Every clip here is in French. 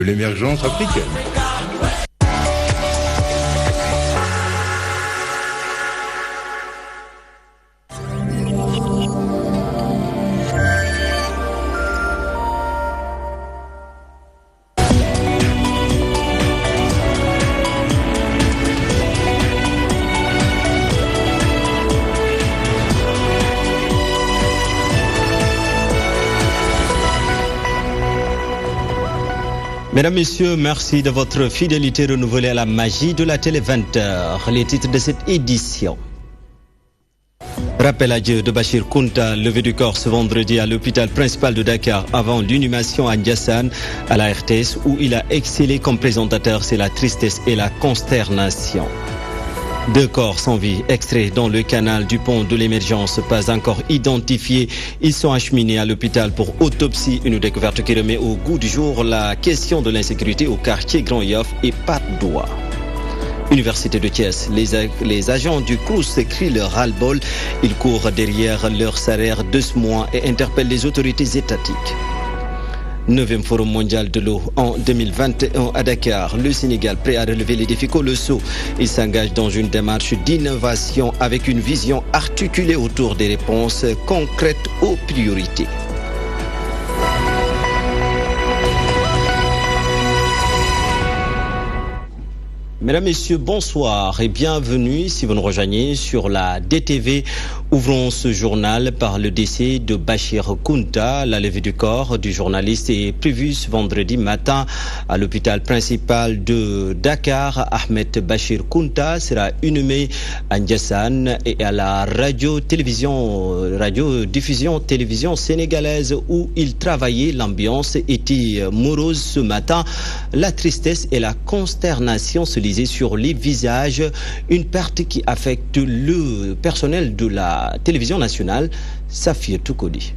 l'émergence africaine. Mesdames, Messieurs, merci de votre fidélité renouvelée à la magie de la télé 20h. Les titres de cette édition. Rappel à Dieu de Bachir Kounta, levé du corps ce vendredi à l'hôpital principal de Dakar avant l'inhumation à Ndiassane à la RTS où il a excellé comme présentateur. C'est la tristesse et la consternation. 2 corps sans vie extraits dans le canal du pont de l'émergence, pas encore identifiés. Ils sont acheminés à l'hôpital pour autopsie. Une découverte qui remet au goût du jour la question de l'insécurité au quartier Grand Yoff et Patte d'Oie. Université de Thiès, les agents du CROUS crient leur ras-le-bol. Ils courent derrière leur salaire de ce mois et interpellent les autorités étatiques. 9e Forum mondial de l'eau en 2021 à Dakar. Le Sénégal prêt à relever les défis colossaux. Il s'engage dans une démarche d'innovation avec une vision articulée autour des réponses concrètes aux priorités. Mesdames, Messieurs, bonsoir et bienvenue si vous nous rejoignez sur la DTV. Ouvrons ce journal par le décès de Bachir Kounta. La levée du corps du journaliste est prévue ce vendredi matin à l'hôpital principal de Dakar. Ahmed Bachir Kounta sera inhumé à Ndiassane et à la radio-diffusion télévision sénégalaise où il travaillait. L'ambiance était morose ce matin. La tristesse et la consternation se lisaient sur les visages. Une perte qui affecte le personnel de la télévision nationale, Safir Toukodi.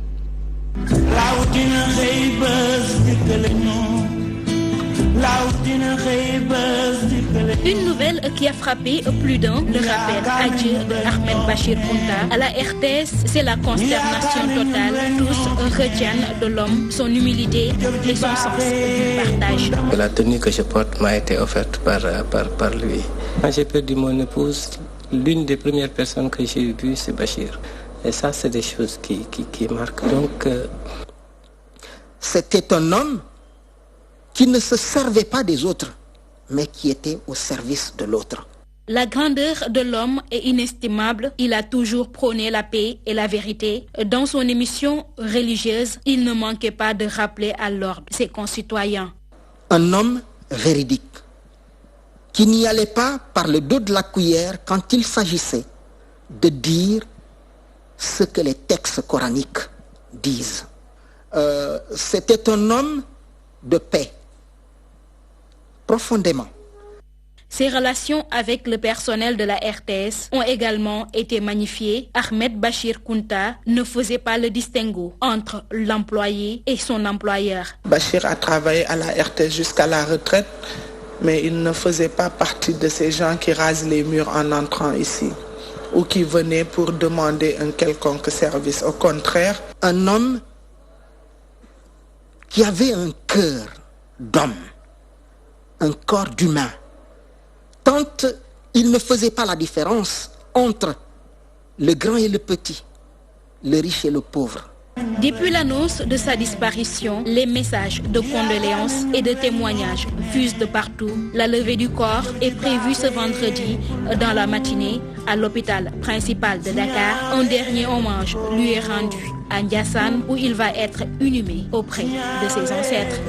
Une nouvelle qui a frappé plus d'un, le rappel adieu de Ahmed Bachir Kounta. À la RTS, c'est la consternation totale. Tous retiennent de l'homme son humilité et son sens du partage. La tenue que je porte m'a été offerte par lui. Quand j'ai perdu mon épouse, l'une des premières personnes que j'ai vues, c'est Bachir. Et ça, c'est des choses qui marquent. Donc, c'était un homme qui ne se servait pas des autres, mais qui était au service de l'autre. La grandeur de l'homme est inestimable. Il a toujours prôné la paix et la vérité. Dans son émission religieuse, il ne manquait pas de rappeler à l'ordre ses concitoyens. Un homme véridique, qui n'y allait pas par le dos de la cuillère quand il s'agissait de dire ce que les textes coraniques disent. C'était un homme de paix, profondément. Ses relations avec le personnel de la RTS ont également été magnifiées. Ahmed Bachir Kounta ne faisait pas le distinguo entre l'employé et son employeur. Bachir a travaillé à la RTS jusqu'à la retraite, mais il ne faisait pas partie de ces gens qui rasent les murs en entrant ici ou qui venaient pour demander un quelconque service. Au contraire, un homme qui avait un cœur d'homme, un corps d'humain. Tant il ne faisait pas la différence entre le grand et le petit, le riche et le pauvre. Depuis l'annonce de sa disparition, les messages de condoléances et de témoignages fusent de partout. La levée du corps est prévue ce vendredi dans la matinée à l'hôpital principal de Dakar. Un dernier hommage lui est rendu à Ndiassane où il va être inhumé auprès de ses ancêtres.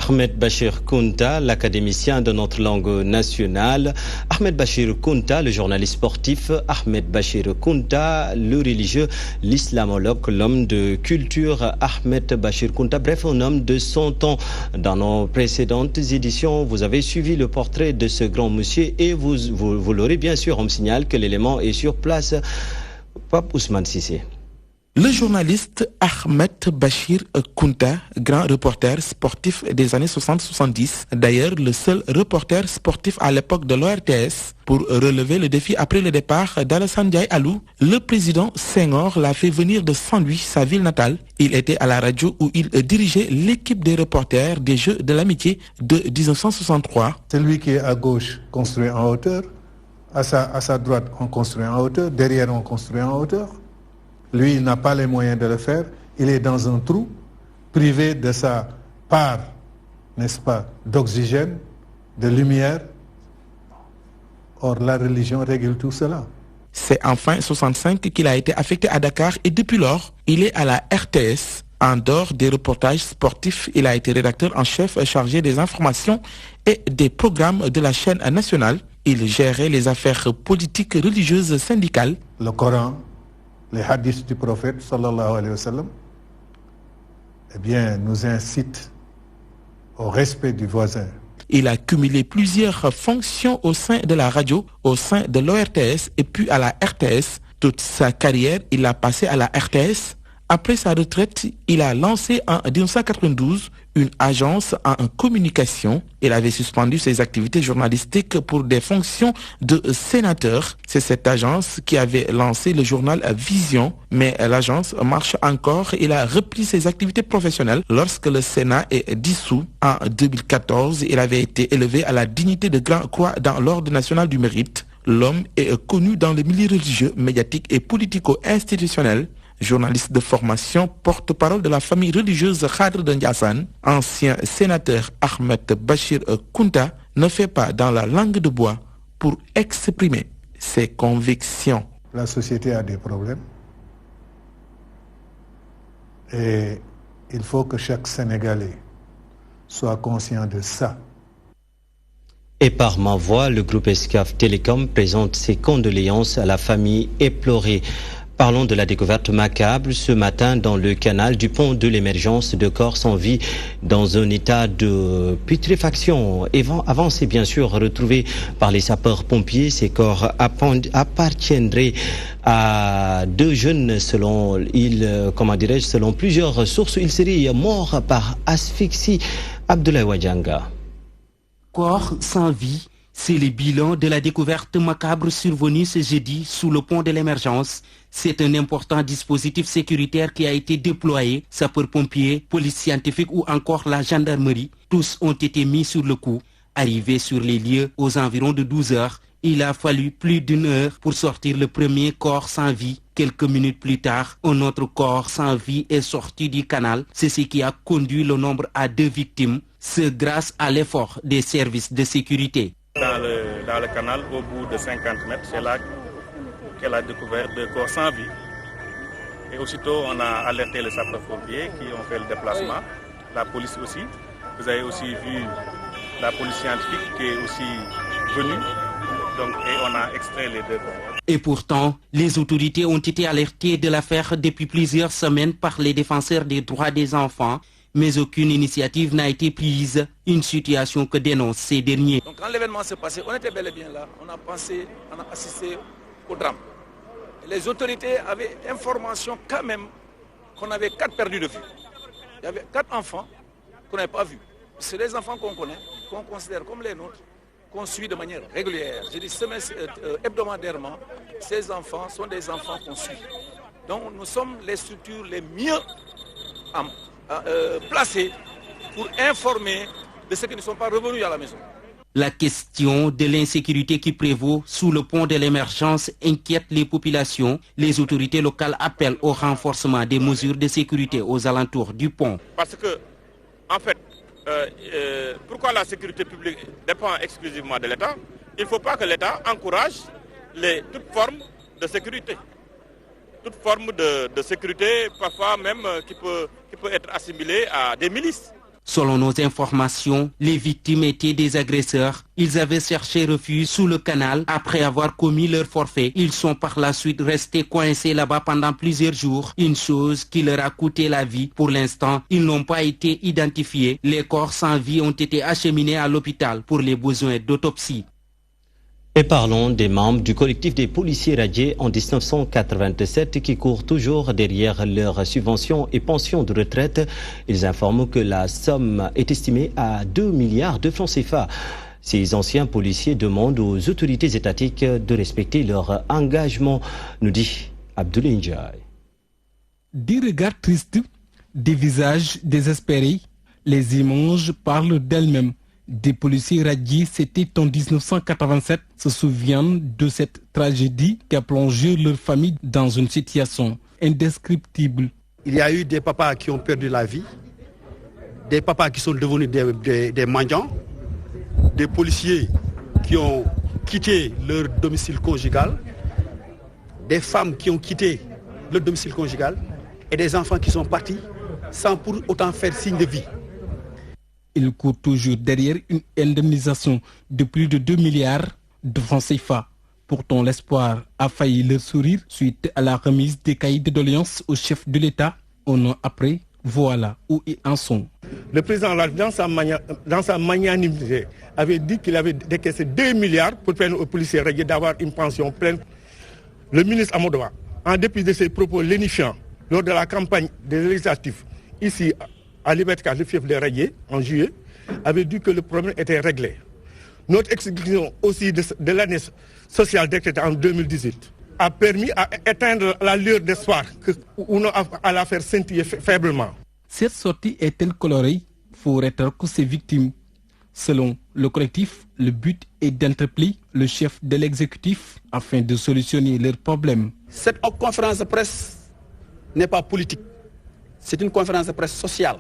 Ahmed Bachir Kounta, l'académicien de notre langue nationale. Ahmed Bachir Kounta, le journaliste sportif. Ahmed Bachir Kounta, le religieux, l'islamologue, l'homme de culture. Ahmed Bachir Kounta, bref, un homme de son temps. Dans nos précédentes éditions, vous avez suivi le portrait de ce grand monsieur et vous l'aurez bien sûr. On me signale que l'élément est sur place. Pape Ousmane Sissé. Le journaliste Ahmed Bachir Kounta, grand reporter sportif des années 60-70, d'ailleurs le seul reporter sportif à l'époque de l'ORTS, pour relever le défi après le départ d'Alassane Ndiaye Alou, le président Senghor l'a fait venir de Saint-Louis, sa ville natale. Il était à la radio où il dirigeait l'équipe des reporters des Jeux de l'amitié de 1963. Celui qui est à gauche construit en hauteur, à sa droite on construit en hauteur, derrière on construit en hauteur. Lui, il n'a pas les moyens de le faire. Il est dans un trou, privé de sa part, n'est-ce pas, d'oxygène, de lumière. Or, la religion règle tout cela. C'est en fin 65 qu'il a été affecté à Dakar et depuis lors, il est à la RTS. En dehors des reportages sportifs, il a été rédacteur en chef chargé des informations et des programmes de la chaîne nationale. Il gérait les affaires politiques, religieuses, syndicales. Le Coran, les hadiths du prophète, sallallahu alayhi wa sallam, eh bien, nous incitent au respect du voisin. Il a cumulé plusieurs fonctions au sein de la radio, au sein de l'ORTS et puis à la RTS. Toute sa carrière, il l'a passé à la RTS. Après sa retraite, il a lancé en 1992 une agence en communication. Il avait suspendu ses activités journalistiques pour des fonctions de sénateur. C'est cette agence qui avait lancé le journal Vision. Mais l'agence marche encore. Il a repris ses activités professionnelles lorsque le Sénat est dissous. En 2014, il avait été élevé à la dignité de Grand Croix dans l'Ordre national du mérite. L'homme est connu dans les milieux religieux, médiatiques et politico-institutionnels. Journaliste de formation, porte-parole de la famille religieuse Khadr de Ndiassane, ancien sénateur Ahmed Bachir Kounta ne fait pas dans la langue de bois pour exprimer ses convictions. La société a des problèmes et il faut que chaque Sénégalais soit conscient de ça. Et par ma voix, le groupe Excaf Télécom présente ses condoléances à la famille éplorée. Parlons de la découverte macabre ce matin dans le canal du pont de l'Émergence de corps sans vie dans un état de putréfaction. Avant, c'est bien sûr retrouvé par les sapeurs-pompiers. Ces corps appartiendraient à deux jeunes selon plusieurs sources. Ils seraient morts par asphyxie. Abdoulaye Wadjanga. Corps sans vie. C'est le bilan de la découverte macabre survenue ce jeudi sous le pont de l'Émergence. C'est un important dispositif sécuritaire qui a été déployé. Sapeurs-pompiers, police scientifique ou encore la gendarmerie, tous ont été mis sur le coup. Arrivés sur les lieux aux environs de 12 heures, il a fallu plus d'une heure pour sortir le premier corps sans vie. Quelques minutes plus tard, un autre corps sans vie est sorti du canal. C'est ce qui a conduit le nombre à 2 victimes. C'est grâce à l'effort des services de sécurité. Dans le canal, au bout de 50 mètres, c'est là qu'elle a découvert 2 corps sans vie. Et aussitôt, on a alerté les sapeurs-pompiers qui ont fait le déplacement, la police aussi. Vous avez aussi vu la police scientifique qui est aussi venue. Et on a extrait les 2 corps. Et pourtant, les autorités ont été alertées de l'affaire depuis plusieurs semaines par les défenseurs des droits des enfants. Mais aucune initiative n'a été prise, une situation que dénoncent ces derniers. Donc quand l'événement s'est passé, on était bel et bien là, on a assisté au drame. Et les autorités avaient information quand même qu'on avait 4 perdus de vue. Il y avait 4 enfants qu'on n'avait pas vus. C'est des enfants qu'on connaît, qu'on considère comme les nôtres, qu'on suit de manière régulière. Je dis hebdomadairement, ces enfants sont des enfants qu'on suit. Donc nous sommes les structures les mieux placés pour informer de ceux qui ne sont pas revenus à la maison. La question de l'insécurité qui prévaut sous le pont de l'Émergence inquiète les populations. Les autorités locales appellent au renforcement des mesures de sécurité aux alentours du pont. Parce que, en fait, pourquoi la sécurité publique dépend exclusivement de l'État? Il ne faut pas que l'État encourage toute forme de sécurité. Toute forme de sécurité, parfois même qui peut être assimilée à des milices. Selon nos informations, les victimes étaient des agresseurs. Ils avaient cherché refuge sous le canal après avoir commis leur forfait. Ils sont par la suite restés coincés là-bas pendant plusieurs jours, une chose qui leur a coûté la vie. Pour l'instant, ils n'ont pas été identifiés. Les corps sans vie ont été acheminés à l'hôpital pour les besoins d'autopsie. Et parlons des membres du collectif des policiers radiés en 1987 qui courent toujours derrière leurs subventions et pensions de retraite. Ils informent que la somme est estimée à 2 milliards de francs CFA. Ces anciens policiers demandent aux autorités étatiques de respecter leur engagement, nous dit Abdoulaye Ndiaye. Des regards tristes, des visages désespérés, les images parlent d'elles-mêmes. Des policiers radiés, c'était en 1987, se souviennent de cette tragédie qui a plongé leur famille dans une situation indescriptible. Il y a eu des papas qui ont perdu la vie, des papas qui sont devenus des mendiants, des policiers qui ont quitté leur domicile conjugal, des femmes qui ont quitté leur domicile conjugal et des enfants qui sont partis sans pour autant faire signe de vie. Il court toujours derrière une indemnisation de plus de 2 milliards de francs CFA. Pourtant, l'espoir a failli leur sourire suite à la remise des cahiers de doléances au chef de l'État. Un an après, voilà où ils en sont. Le président, dans sa magnanimité, avait dit qu'il avait décaissé 2 milliards pour permettre aux policiers radiés d'avoir une pension pleine. Le ministre Amodoa, en dépit de ses propos lénifiants lors de la campagne des législatives, ici à Liberté, le fief des radiés, en juillet, avait dit que le problème était réglé. Notre exécution aussi de l'année sociale décrétée en 2018 a permis à éteindre la lueur d'espoir qu'on a la faire scintiller faiblement. Cette sortie est-elle colorée pour être que ses victimes? Selon le collectif, le but est d'interpeller le chef de l'exécutif afin de solutionner leurs problèmes. Cette conférence de presse n'est pas politique, c'est une conférence de presse sociale.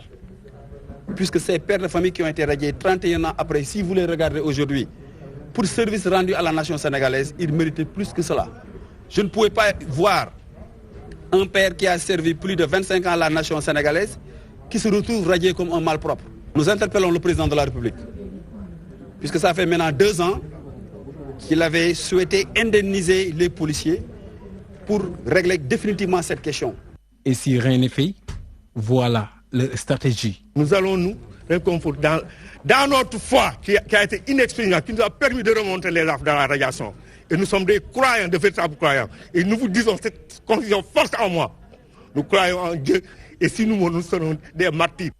Puisque ces pères de famille qui ont été radiés 31 ans après, si vous les regardez aujourd'hui, pour service rendu à la nation sénégalaise, ils méritaient plus que cela. Je ne pouvais pas voir un père qui a servi plus de 25 ans à la nation sénégalaise qui se retrouve radié comme un malpropre. Nous interpellons le président de la République, puisque ça fait maintenant 2 ans qu'il avait souhaité indemniser les policiers pour régler définitivement cette question. Et si rien n'est fait, voilà leur stratégie. Nous allons nous réconforter dans notre foi qui a été inexpériente, qui nous a permis de remonter les larves dans la radiation. Et nous sommes des croyants, de véritables croyants. Et nous vous disons cette conviction forte en moi. Nous croyons en Dieu et si nous serons des martyrs.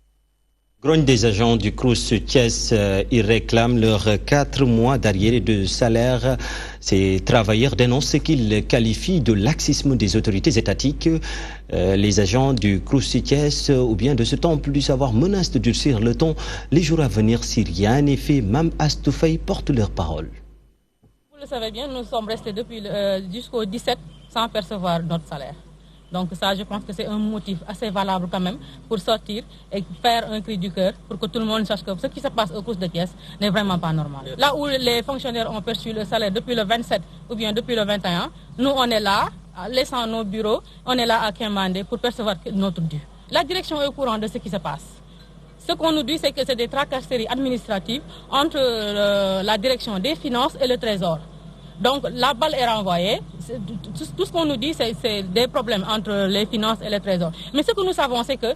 Grogne des agents du Crous Thiès, ils réclament leurs 4 mois d'arriérés de salaire. Ces travailleurs dénoncent ce qu'ils qualifient de laxisme des autorités étatiques. Les agents du Crous Thiès ou bien de ce temple du savoir menacent de durcir le ton les jours à venir si rien n'est fait. Mam Astoufaï porte leur parole. Vous le savez bien, nous sommes restés depuis jusqu'au 17 sans percevoir notre salaire. Donc ça, je pense que c'est un motif assez valable quand même pour sortir et faire un cri du cœur pour que tout le monde sache que ce qui se passe au Crous de Thiès n'est vraiment pas normal. Là où les fonctionnaires ont perçu le salaire depuis le 27 ou bien depuis le 21, nous on est là, laissant nos bureaux, on est là à Kimbandé pour percevoir notre dû. La direction est au courant de ce qui se passe. Ce qu'on nous dit, c'est que c'est des tracasseries administratives entre la direction des finances et le trésor. Donc la balle est renvoyée. Tout ce qu'on nous dit, c'est des problèmes entre les finances et les trésors. Mais ce que nous savons, c'est que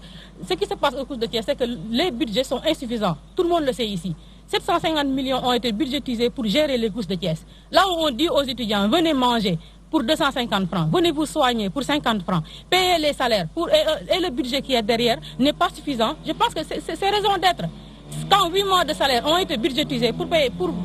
ce qui se passe au Crous de Thiès, c'est que les budgets sont insuffisants. Tout le monde le sait ici. 750 millions ont été budgétisés pour gérer les Crous de Thiès. Là où on dit aux étudiants, venez manger pour 250 francs, venez vous soigner pour 50 francs, payez les salaires et le budget qui est derrière n'est pas suffisant. Je pense que c'est raison d'être. Quand 8 mois de salaire ont été budgétisés pour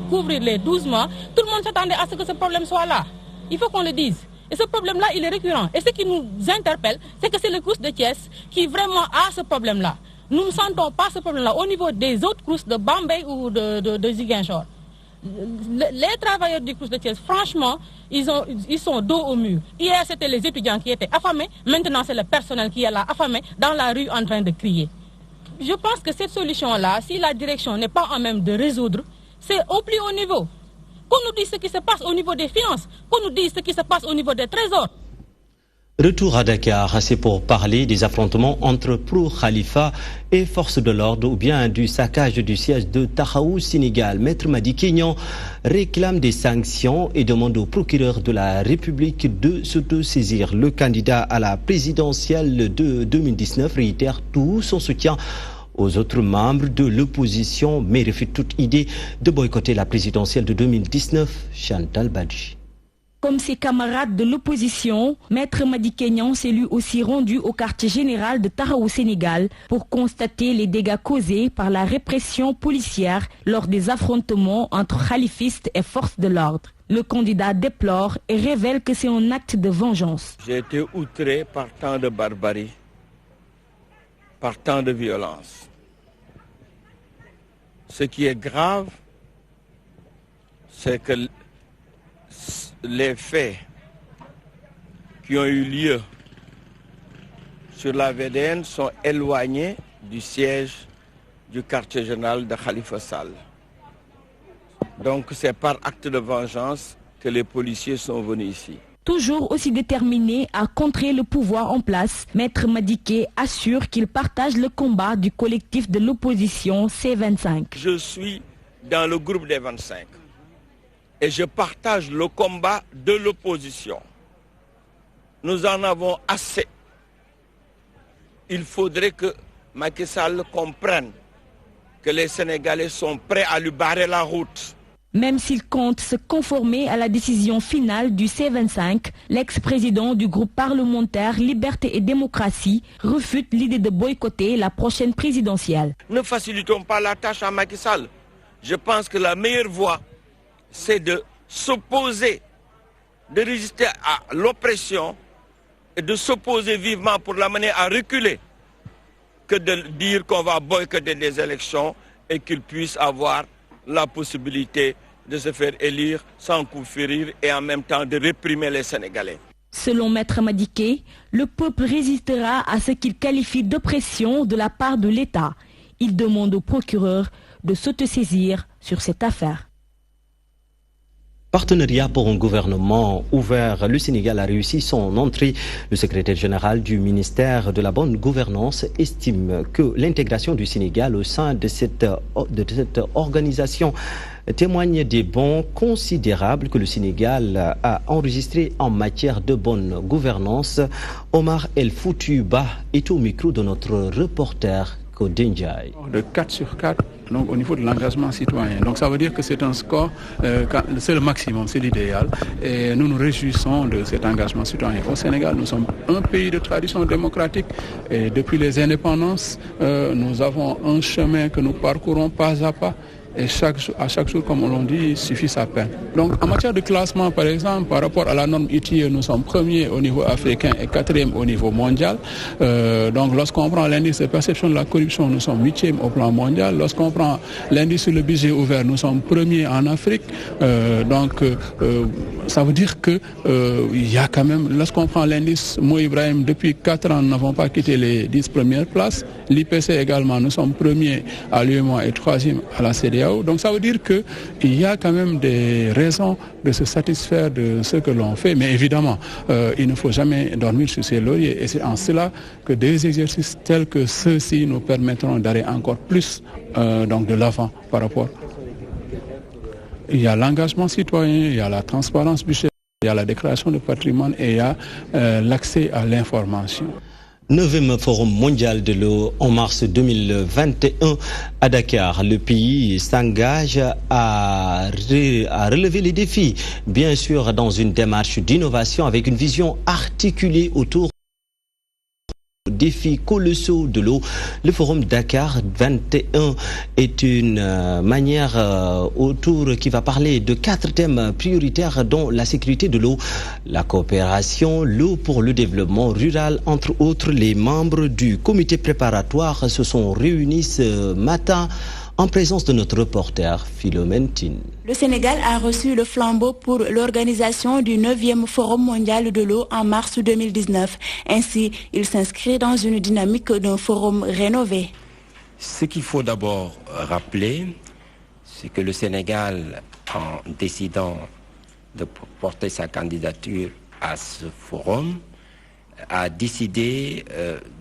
couvrir les 12 mois, tout le monde s'attendait à ce que ce problème soit là. Il faut qu'on le dise. Et ce problème-là, il est récurrent. Et ce qui nous interpelle, c'est que c'est le Crous de Thiès qui vraiment a ce problème-là. Nous ne sentons pas ce problème-là au niveau des autres Crous de Bambey ou de Ziguinchor. Les travailleurs du Crous de Thiès, franchement, ils sont dos au mur. Hier, c'était les étudiants qui étaient affamés. Maintenant, c'est le personnel qui est là, affamé, dans la rue en train de crier. Je pense que cette solution-là, si la direction n'est pas en même de résoudre, c'est au plus haut niveau. Qu'on nous dise ce qui se passe au niveau des finances, qu'on nous dise ce qui se passe au niveau des trésors. Retour à Dakar, c'est pour parler des affrontements entre Pro Khalifa et forces de l'ordre ou bien du saccage du siège de Tahaou, Sénégal. Maître Madi Kenyan réclame des sanctions et demande au procureur de la République de s'autosaisir. Le candidat à la présidentielle de 2019 réitère tout son soutien aux autres membres de l'opposition, mais refuse toute idée de boycotter la présidentielle de 2019. Chantal Badji. Comme ses camarades de l'opposition, Maître Madické Niang s'est lui aussi rendu au quartier général de Taxawu Sénégal pour constater les dégâts causés par la répression policière lors des affrontements entre khalifistes et forces de l'ordre. Le candidat déplore et révèle que c'est un acte de vengeance. J'ai été outré par tant de barbarie, par tant de violence. Ce qui est grave, c'est que les faits qui ont eu lieu sur la VDN sont éloignés du siège du quartier général de Khalifa Sall. Donc c'est par acte de vengeance que les policiers sont venus ici. Toujours aussi déterminé à contrer le pouvoir en place, Maître Madické assure qu'il partage le combat du collectif de l'opposition C25. Je suis dans le groupe des 25. Et je partage le combat de l'opposition. Nous en avons assez. Il faudrait que Macky Sall comprenne que les Sénégalais sont prêts à lui barrer la route. Même s'il compte se conformer à la décision finale du C25, l'ex-président du groupe parlementaire Liberté et Démocratie refute l'idée de boycotter la prochaine présidentielle. Ne facilitons pas la tâche à Macky Sall. Je pense que la meilleure voie, c'est de s'opposer, de résister à l'oppression et de s'opposer vivement pour l'amener à reculer, que de dire qu'on va boycotter des élections et qu'il puisse avoir la possibilité de se faire élire sans coup férir et en même temps de réprimer les Sénégalais. Selon Maître Madické, le peuple résistera à ce qu'il qualifie d'oppression de la part de l'État. Il demande au procureur de s'autosaisir sur cette affaire. Partenariat pour un gouvernement ouvert, le Sénégal a réussi son entrée. Le secrétaire général du ministère de la Bonne Gouvernance estime que l'intégration du Sénégal au sein de cette organisation témoigne des bons considérables que le Sénégal a enregistrés en matière de bonne gouvernance. Omar El Foutouba est au micro de notre reporter Kodinjai. De 4 sur 4 donc, au niveau de l'engagement citoyen. Donc ça veut dire que c'est un score, c'est le maximum, c'est l'idéal. Et nous nous réjouissons de cet engagement citoyen. Au Sénégal, nous sommes un pays de tradition démocratique. Et depuis les indépendances, nous avons un chemin que nous parcourons pas à pas. Et à chaque jour, comme on l'a dit, il suffit sa peine. Donc en matière de classement, par exemple, par rapport à la norme ITIE, nous sommes premiers au niveau africain et 4e au niveau mondial. Donc lorsqu'on prend l'indice de perception de la corruption, nous sommes 8e au plan mondial. Lorsqu'on prend l'indice sur le budget ouvert, nous sommes premiers en Afrique. Ça veut dire que il y a quand même, lorsqu'on prend l'indice Mo Ibrahim, depuis 4 ans, nous n'avons pas quitté les 10 premières places. L'IPC également, nous sommes premiers à l'UEMOA et 3e à la CEDEAO. Donc ça veut dire qu'il y a quand même des raisons de se satisfaire de ce que l'on fait. Mais évidemment, il ne faut jamais dormir sur ses lauriers. Et c'est en cela que des exercices tels que ceux-ci nous permettront d'aller encore plus de l'avant par rapport. Il y a l'engagement citoyen, il y a la transparence budgétaire, il y a la déclaration de patrimoine et il y a l'accès à l'information. 9e Forum mondial de l'eau en mars 2021 à Dakar. Le pays s'engage à relever les défis, bien sûr dans une démarche d'innovation avec une vision articulée autour défis colossaux de l'eau. Le Forum Dakar 21 est une manière autour qui va parler de 4 thèmes prioritaires dont la sécurité de l'eau, la coopération, l'eau pour le développement rural, entre autres. Les membres du comité préparatoire se sont réunis ce matin en présence de notre reporter Philomène Tine. Le Sénégal a reçu le flambeau pour l'organisation du 9e Forum mondial de l'eau en mars 2019. Ainsi, il s'inscrit dans une dynamique d'un forum rénové. Ce qu'il faut d'abord rappeler, c'est que le Sénégal, en décidant de porter sa candidature à ce forum, a décidé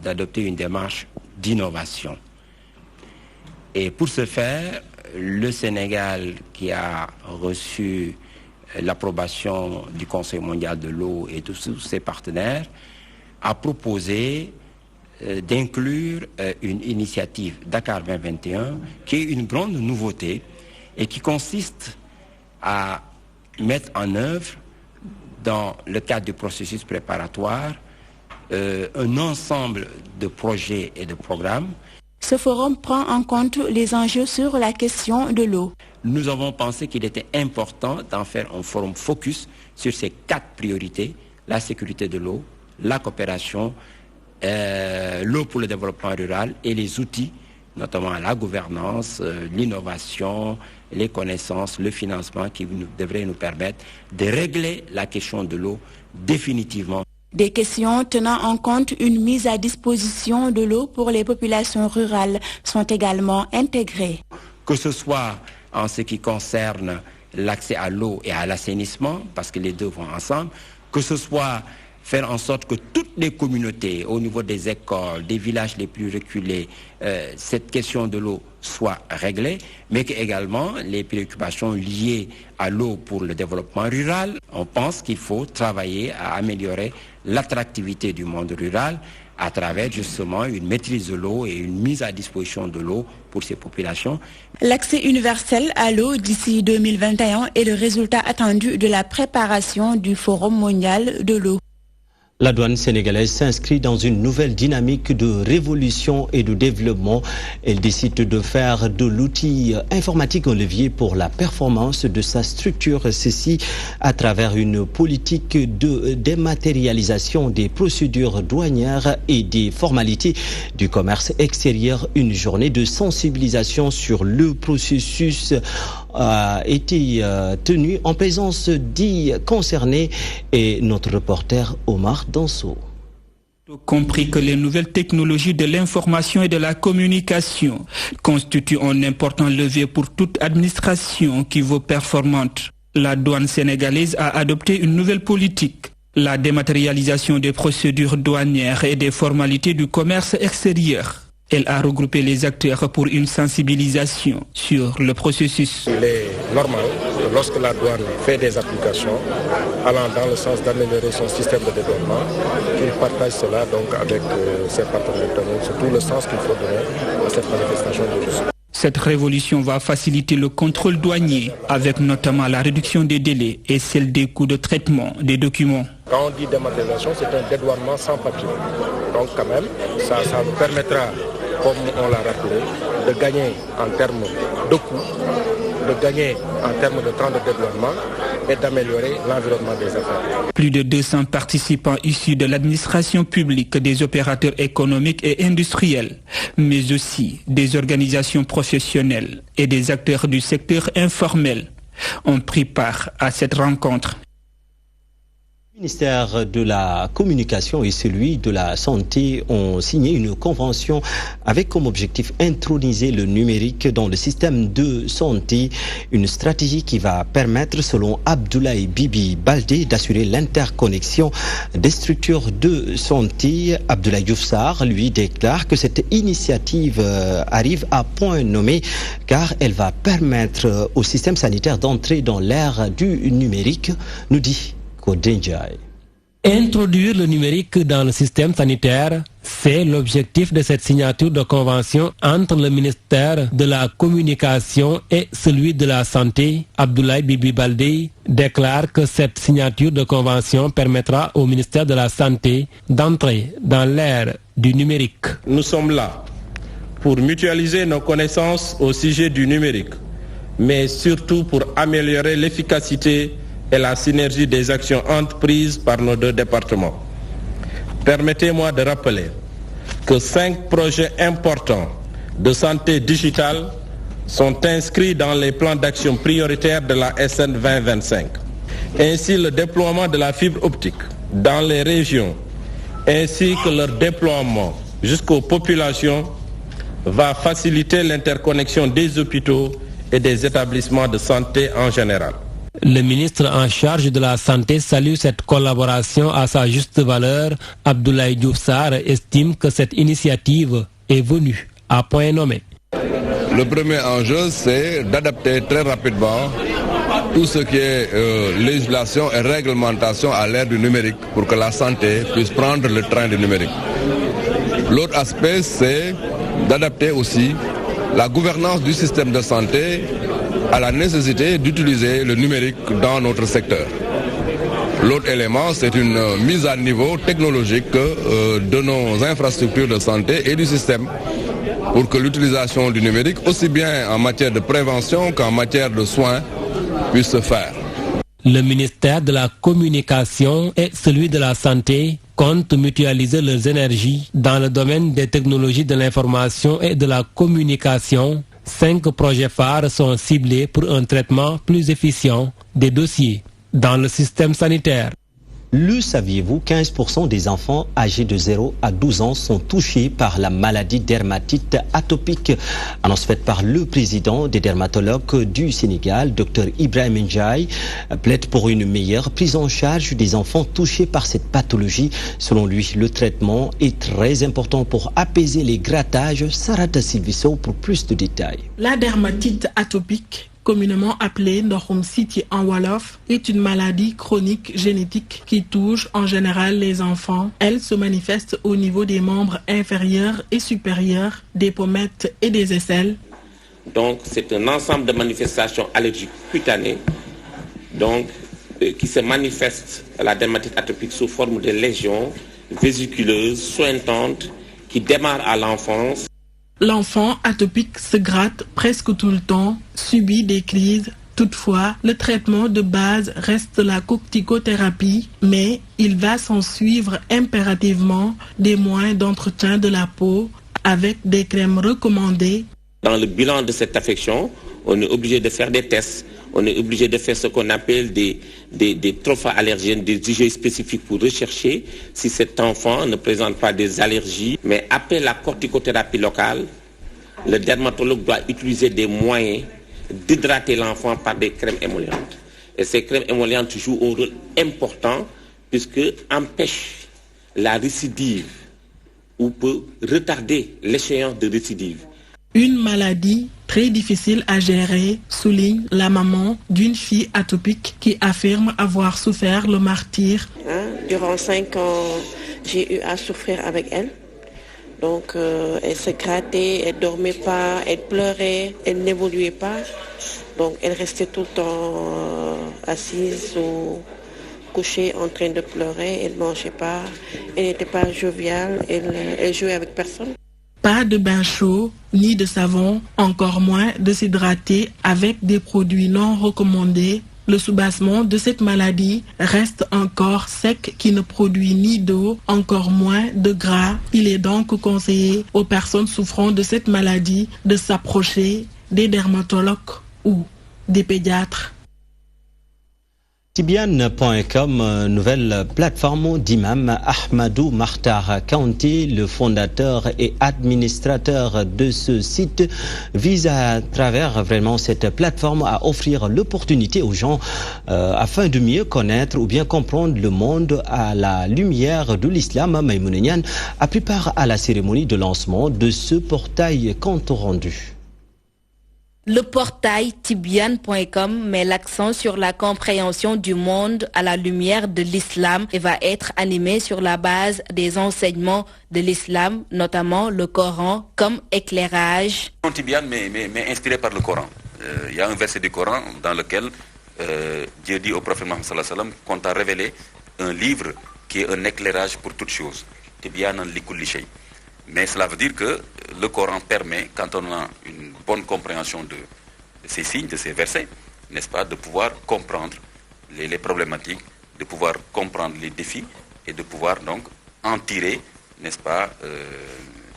d'adopter une démarche d'innovation. Et pour ce faire, le Sénégal, qui a reçu l'approbation du Conseil mondial de l'eau et de tous ses partenaires, a proposé d'inclure une initiative Dakar 2021 qui est une grande nouveauté et qui consiste à mettre en œuvre dans le cadre du processus préparatoire un ensemble de projets et de programmes. Ce forum prend en compte les enjeux sur la question de l'eau. Nous avons pensé qu'il était important d'en faire un forum focus sur ces 4 priorités: la sécurité de l'eau, la coopération, l'eau pour le développement rural et les outils, notamment la gouvernance, l'innovation, les connaissances, le financement qui devraient nous permettre de régler la question de l'eau définitivement. Des questions tenant en compte une mise à disposition de l'eau pour les populations rurales sont également intégrées. Que ce soit en ce qui concerne l'accès à l'eau et à l'assainissement, parce que les deux vont ensemble, que ce soit faire en sorte que toutes les communautés, au niveau des écoles, des villages les plus reculés, cette question de l'eau soit réglée, mais que également les préoccupations liées à l'eau pour le développement rural. On pense qu'il faut travailler à améliorer l'attractivité du monde rural à travers justement une maîtrise de l'eau et une mise à disposition de l'eau pour ces populations. L'accès universel à l'eau d'ici 2021 est le résultat attendu de la préparation du Forum mondial de l'eau. La douane sénégalaise s'inscrit dans une nouvelle dynamique de révolution et de développement. Elle décide de faire de l'outil informatique un levier pour la performance de sa structure. Ceci à travers une politique de dématérialisation des procédures douanières et des formalités du commerce extérieur. Une journée de sensibilisation sur le processus a été tenue en présence dits concernés et notre reporter Omar Danso. Compris que les nouvelles technologies de l'information et de la communication constituent un important levier pour toute administration qui veut performante. La douane sénégalaise a adopté une nouvelle politique: la dématérialisation des procédures douanières et des formalités du commerce extérieur. Elle a regroupé les acteurs pour une sensibilisation sur le processus. Il est normal que lorsque la douane fait des applications allant dans le sens d'améliorer son système de développement, qu'il partage cela donc avec ses partenaires. C'est tout le sens qu'il faut donner à cette manifestation d'aujourd'hui. Cette révolution va faciliter le contrôle douanier avec notamment la réduction des délais et celle des coûts de traitement des documents. Quand on dit dématérialisation, c'est un dédouanement sans papier. Donc quand même, ça nous permettra, comme on l'a rappelé, de gagner en termes de coûts, de gagner en termes de temps de dédouanement et d'améliorer l'environnement des affaires. Plus de 200 participants issus de l'administration publique, des opérateurs économiques et industriels, mais aussi des organisations professionnelles et des acteurs du secteur informel ont pris part à cette rencontre. Le ministère de la Communication et celui de la Santé ont signé une convention avec comme objectif introniser le numérique dans le système de santé. Une stratégie qui va permettre, selon Abdoulaye Bibi Baldé, d'assurer l'interconnexion des structures de santé. Abdoulaye Diouf Sarr, lui, déclare que cette initiative arrive à point nommé car elle va permettre au système sanitaire d'entrer dans l'ère du numérique, nous dit Introduire le numérique dans le système sanitaire, c'est l'objectif de cette signature de convention entre le ministère de la Communication et celui de la Santé. Abdoulaye Bibi Baldé déclare que cette signature de convention permettra au ministère de la Santé d'entrer dans l'ère du numérique. Nous sommes là pour mutualiser nos connaissances au sujet du numérique, mais surtout pour améliorer l'efficacité et la synergie des actions entreprises par nos deux départements. Permettez-moi de rappeler que 5 projets importants de santé digitale sont inscrits dans les plans d'action prioritaires de la SN 2025. Ainsi, le déploiement de la fibre optique dans les régions, ainsi que leur déploiement jusqu'aux populations, va faciliter l'interconnexion des hôpitaux et des établissements de santé en général. Le ministre en charge de la Santé salue cette collaboration à sa juste valeur. Abdoulaye Diouf Sarr estime que cette initiative est venue à point nommé. Le premier enjeu, c'est d'adapter très rapidement tout ce qui est législation et réglementation à l'ère du numérique pour que la santé puisse prendre le train du numérique. L'autre aspect, c'est d'adapter aussi la gouvernance du système de santé à la nécessité d'utiliser le numérique dans notre secteur. L'autre élément, c'est une mise à niveau technologique de nos infrastructures de santé et du système pour que l'utilisation du numérique, aussi bien en matière de prévention qu'en matière de soins, puisse se faire. Le ministère de la Communication et celui de la Santé comptent mutualiser leurs énergies dans le domaine des technologies de l'information et de la communication. 5 projets phares sont ciblés pour un traitement plus efficient des dossiers dans le système sanitaire. Le saviez-vous, 15% des enfants âgés de 0 à 12 ans sont touchés par la maladie dermatite atopique. Annonce faite par le président des dermatologues du Sénégal, Dr Ibrahim Ndiaye, plaide pour une meilleure prise en charge des enfants touchés par cette pathologie. Selon lui, le traitement est très important pour apaiser les grattages. Sarata Silviso pour plus de détails. La dermatite atopique, communément appelée Ndoxum Siti en Wolof, est une maladie chronique génétique qui touche en général les enfants. Elle se manifeste au niveau des membres inférieurs et supérieurs, des pommettes et des aisselles. Donc c'est un ensemble de manifestations allergiques cutanées qui se manifestent à la dermatite atopique sous forme de lésions vésiculeuses, sointantes, qui démarrent à l'enfance. L'enfant atopique se gratte presque tout le temps, subit des crises. Toutefois, le traitement de base reste la corticothérapie, mais il va s'en suivre impérativement des moyens d'entretien de la peau avec des crèmes recommandées. Dans le bilan de cette affection, on est obligé de faire des tests, on est obligé de faire ce qu'on appelle des trophées allergènes, des IgE spécifiques pour rechercher si cet enfant ne présente pas des allergies. Mais après la corticothérapie locale, le dermatologue doit utiliser des moyens d'hydrater l'enfant par des crèmes émollientes. Et ces crèmes émollientes jouent un rôle important puisqu'elles empêchent la récidive ou peut retarder l'échéance de récidive. Une maladie très difficile à gérer, souligne la maman d'une fille atopique qui affirme avoir souffert le martyre. Durant 5 ans, j'ai eu à souffrir avec elle. Donc elle se grattait, elle ne dormait pas, elle pleurait, elle n'évoluait pas. Donc elle restait tout le temps assise ou couchée en train de pleurer. Elle ne mangeait pas, elle n'était pas joviale, elle jouait avec personne. Pas de bain chaud, ni de savon, encore moins de s'hydrater avec des produits non recommandés. Le soubassement de cette maladie reste un corps sec qui ne produit ni d'eau, encore moins de gras. Il est donc conseillé aux personnes souffrant de cette maladie de s'approcher des dermatologues ou des pédiatres. Tibian.com, nouvelle plateforme d'Imam Ahmadou Makhtar Kanté, le fondateur et administrateur de ce site, vise à travers vraiment cette plateforme à offrir l'opportunité aux gens afin de mieux connaître ou bien comprendre le monde à la lumière de l'islam. Maïmouna Niane a pris part à la cérémonie de lancement de ce portail compte rendu. Le portail Tibian.com met l'accent sur la compréhension du monde à la lumière de l'islam et va être animé sur la base des enseignements de l'islam, notamment le Coran, comme éclairage. Tibian m'est inspiré par le Coran. Il y a un verset du Coran dans lequel Dieu dit au prophète Mohammed sallallahu alayhi wa sallam qu'on t'a révélé un livre qui est un éclairage pour toute chose. Tibianan li kulli shay. Mais cela veut dire que le Coran permet, quand on a une bonne compréhension de ces signes, de ces versets, n'est-ce pas, de pouvoir comprendre les problématiques, de pouvoir comprendre les défis et de pouvoir donc en tirer, n'est-ce pas,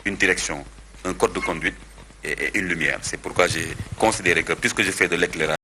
une direction, un code de conduite et une lumière. C'est pourquoi j'ai considéré que puisque je fais de l'éclairage,